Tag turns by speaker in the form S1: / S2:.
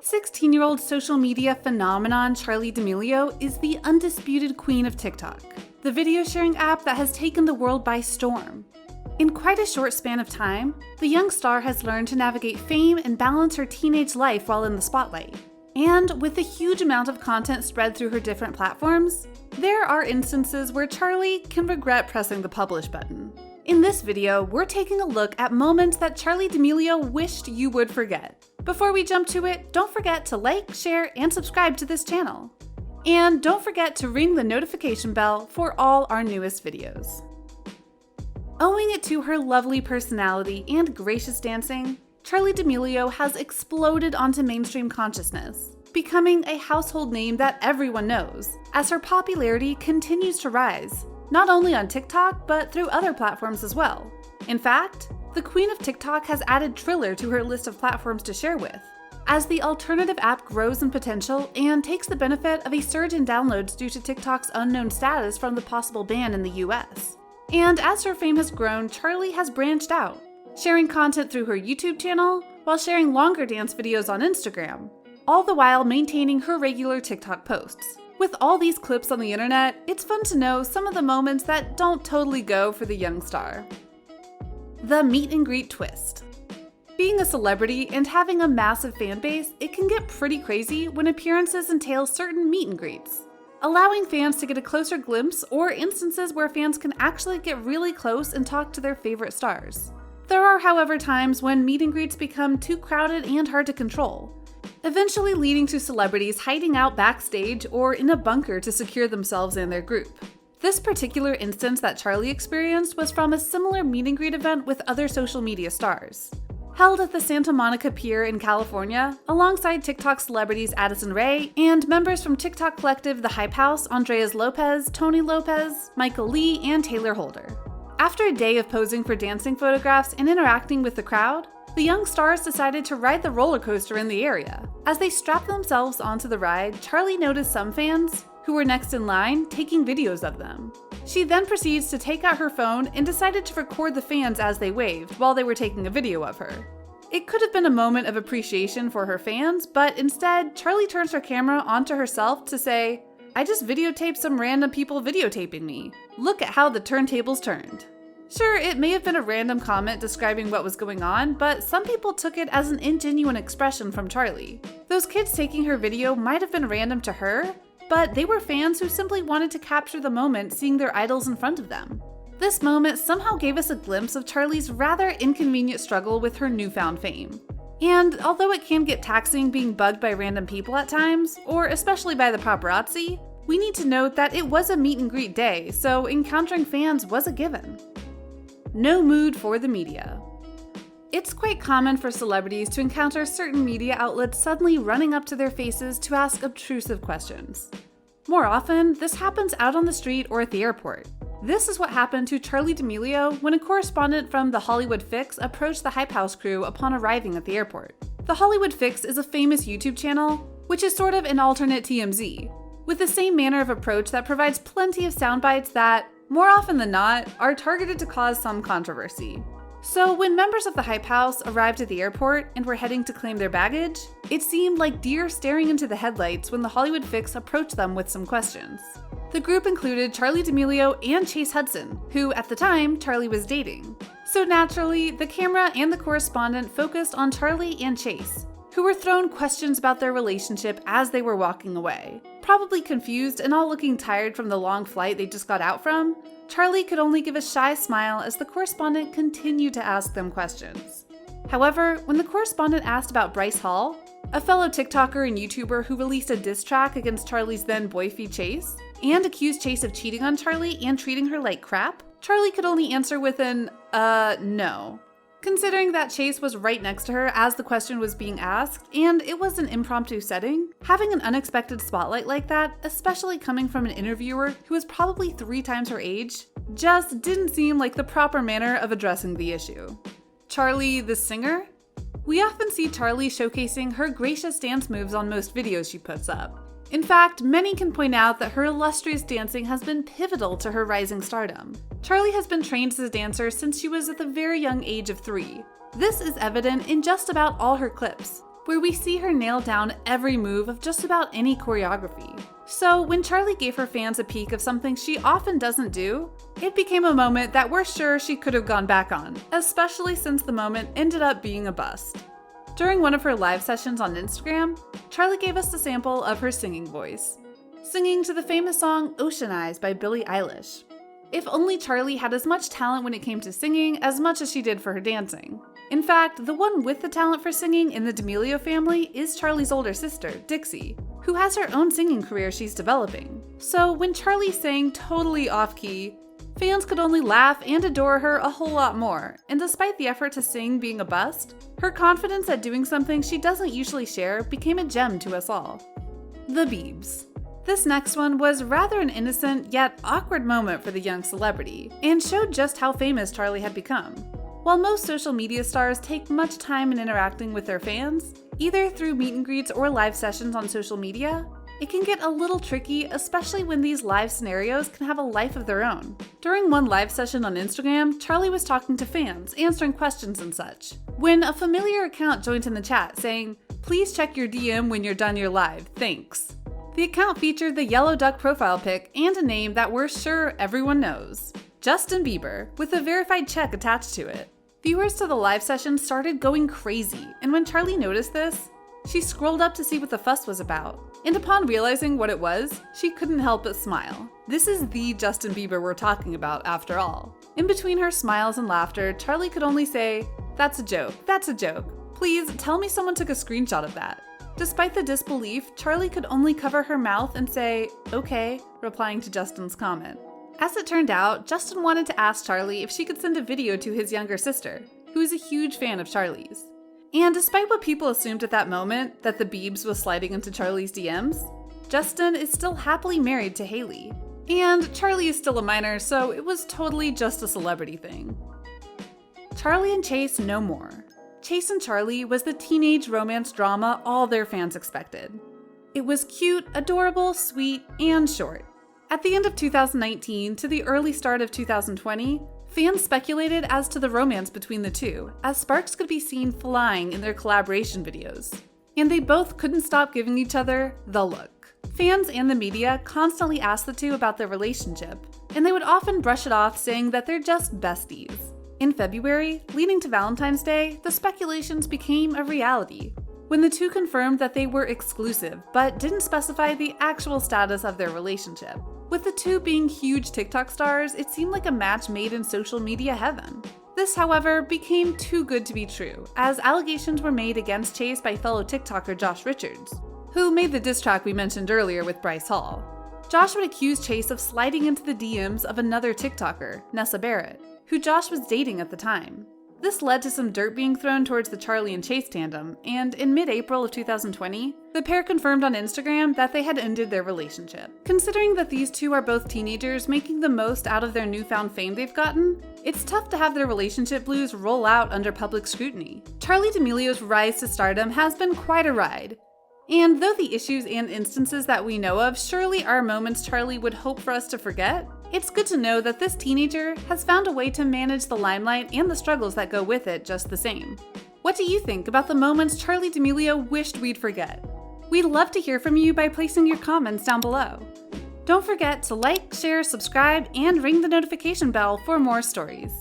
S1: 16-year-old social media phenomenon Charli Damelio is the undisputed queen of TikTok, the video sharing app that has taken the world by storm. In quite a short span of time, the young star has learned to navigate fame and balance her teenage life while in the spotlight. And with a huge amount of content spread through her different platforms, there are instances where Charli can regret pressing the publish button. In this video, we're taking a look at moments that Charli Damelio wished you would forget. Before we jump to it, don't forget to like, share, and subscribe to this channel. And don't forget to ring the notification bell for all our newest videos. Owing it to her lovely personality and gracious dancing, Charli Damelio has exploded onto mainstream consciousness, becoming a household name that everyone knows, as her popularity continues to rise, not only on TikTok, but through other platforms as well. In fact, the queen of TikTok has added Triller to her list of platforms to share with, as the alternative app grows in potential and takes the benefit of a surge in downloads due to TikTok's unknown status from the possible ban in the US. And as her fame has grown, Charli has branched out, sharing content through her YouTube channel while sharing longer dance videos on Instagram, all the while maintaining her regular TikTok posts. With all these clips on the internet, it's fun to know some of the moments that don't totally go for the young star. The meet and greet twist. Being a celebrity and having a massive fan base, it can get pretty crazy when appearances entail certain meet and greets, allowing fans to get a closer glimpse or instances where fans can actually get really close and talk to their favorite stars. There are, however, times when meet and greets become too crowded and hard to control, eventually leading to celebrities hiding out backstage or in a bunker to secure themselves and their group. This particular instance that Charli experienced was from a similar meet and greet event with other social media stars, held at the Santa Monica Pier in California, alongside TikTok celebrities Addison and members from TikTok collective The Hype House, Andreas Lopez, Tony Lopez, Michael Lee, and Taylor Holder. After a day of posing for dancing photographs and interacting with the crowd, the young stars decided to ride the roller coaster in the area. As they strapped themselves onto the ride, Charli noticed some fans, who were next in line, taking videos of them. She then proceeds to take out her phone and decided to record the fans as they waved while they were taking a video of her. It could have been a moment of appreciation for her fans, but instead, Charli turns her camera onto herself to say, "I just videotaped some random people videotaping me. Look at how the turntables turned." Sure, it may have been a random comment describing what was going on, but some people took it as an ingenuine expression from Charli. Those kids taking her video might have been random to her, but they were fans who simply wanted to capture the moment seeing their idols in front of them. This moment somehow gave us a glimpse of Charli's rather inconvenient struggle with her newfound fame. And although it can get taxing being bugged by random people at times, or especially by the paparazzi, we need to note that it was a meet and greet day, so encountering fans was a given. No mood for the media. It's quite common for celebrities to encounter certain media outlets suddenly running up to their faces to ask obtrusive questions. More often, this happens out on the street or at the airport. This is what happened to Charli Damelio when a correspondent from The Hollywood Fix approached the Hype House crew upon arriving at the airport. The Hollywood Fix is a famous YouTube channel, which is sort of an alternate TMZ, with the same manner of approach that provides plenty of sound bites that, more often than not, are targeted to cause some controversy. So when members of the Hype House arrived at the airport and were heading to claim their baggage, it seemed like deer staring into the headlights when the Hollywood Fix approached them with some questions. The group included Charli Damelio and Chase Hudson, who at the time Charli was dating. So naturally, the camera and the correspondent focused on Charli and Chase, who were thrown questions about their relationship as they were walking away. Probably confused and all looking tired from the long flight they just got out from, Charli could only give a shy smile as the correspondent continued to ask them questions. However, when the correspondent asked about Bryce Hall, a fellow TikToker and YouTuber who released a diss track against Charli's then boyfriend Chase, and accused Chase of cheating on Charli and treating her like crap, Charli could only answer with an, no. Considering that Chase was right next to her as the question was being asked, and it was an impromptu setting, having an unexpected spotlight like that, especially coming from an interviewer who was probably 3 times her age, just didn't seem like the proper manner of addressing the issue. Charli, the singer? We often see Charli showcasing her gracious dance moves on most videos she puts up. In fact, many can point out that her illustrious dancing has been pivotal to her rising stardom. Charli has been trained as a dancer since she was at the very young age of 3. This is evident in just about all her clips, where we see her nail down every move of just about any choreography. So when Charli gave her fans a peek of something she often doesn't do, it became a moment that we're sure she could have gone back on, especially since the moment ended up being a bust. During one of her live sessions on Instagram, Charli gave us a sample of her singing voice, singing to the famous song Ocean Eyes by Billie Eilish. If only Charli had as much talent when it came to singing as much as she did for her dancing. In fact, the one with the talent for singing in the Damelio family is Charli's older sister, Dixie, who has her own singing career she's developing. So when Charli sang totally off-key, fans could only laugh and adore her a whole lot more, and despite the effort to sing being a bust, her confidence at doing something she doesn't usually share became a gem to us all. The Biebs. This next one was rather an innocent yet awkward moment for the young celebrity, and showed just how famous Charli had become. While most social media stars take much time in interacting with their fans, either through meet and greets or live sessions on social media, it can get a little tricky, especially when these live scenarios can have a life of their own. During one live session on Instagram, Charli was talking to fans, answering questions and such, when a familiar account joined in the chat saying, "Please check your DM when you're done your live, thanks." The account featured the yellow duck profile pic and a name that we're sure everyone knows, Justin Bieber, with a verified check attached to it. Viewers to the live session started going crazy, and when Charli noticed this, she scrolled up to see what the fuss was about. And upon realizing what it was, she couldn't help but smile. This is the Justin Bieber we're talking about, after all. In between her smiles and laughter, Charli could only say, "That's a joke, that's a joke. Please tell me someone took a screenshot of that." Despite the disbelief, Charli could only cover her mouth and say, "Okay," replying to Justin's comment. As it turned out, Justin wanted to ask Charli if she could send a video to his younger sister, who is a huge fan of Charli's. And despite what people assumed at that moment, that the Biebs was sliding into Charli's DMs, Justin is still happily married to Hailey. And Charli is still a minor, so it was totally just a celebrity thing. Charli and Chase no more. Chase and Charli was the teenage romance drama all their fans expected. It was cute, adorable, sweet, and short. At the end of 2019 to the early start of 2020, fans speculated as to the romance between the two, as sparks could be seen flying in their collaboration videos. And they both couldn't stop giving each other the look. Fans and the media constantly asked the two about their relationship, and they would often brush it off saying that they're just besties. In February, leading to Valentine's Day, the speculations became a reality, when the two confirmed that they were exclusive, but didn't specify the actual status of their relationship. With the two being huge TikTok stars, it seemed like a match made in social media heaven. This, however, became too good to be true, as allegations were made against Chase by fellow TikToker Josh Richards, who made the diss track we mentioned earlier with Bryce Hall. Josh would accuse Chase of sliding into the DMs of another TikToker, Nessa Barrett, who Josh was dating at the time. This led to some dirt being thrown towards the Charli and Chase tandem, and in mid-April of 2020, the pair confirmed on Instagram that they had ended their relationship. Considering that these two are both teenagers making the most out of their newfound fame they've gotten, it's tough to have their relationship blues roll out under public scrutiny. Charli D'aMelio's rise to stardom has been quite a ride. And though the issues and instances that we know of surely are moments Charli would hope for us to forget, it's good to know that this teenager has found a way to manage the limelight and the struggles that go with it just the same. What do you think about the moments Charli D'aMelio wished we'd forget? We'd love to hear from you by placing your comments down below. Don't forget to like, share, subscribe, and ring the notification bell for more stories.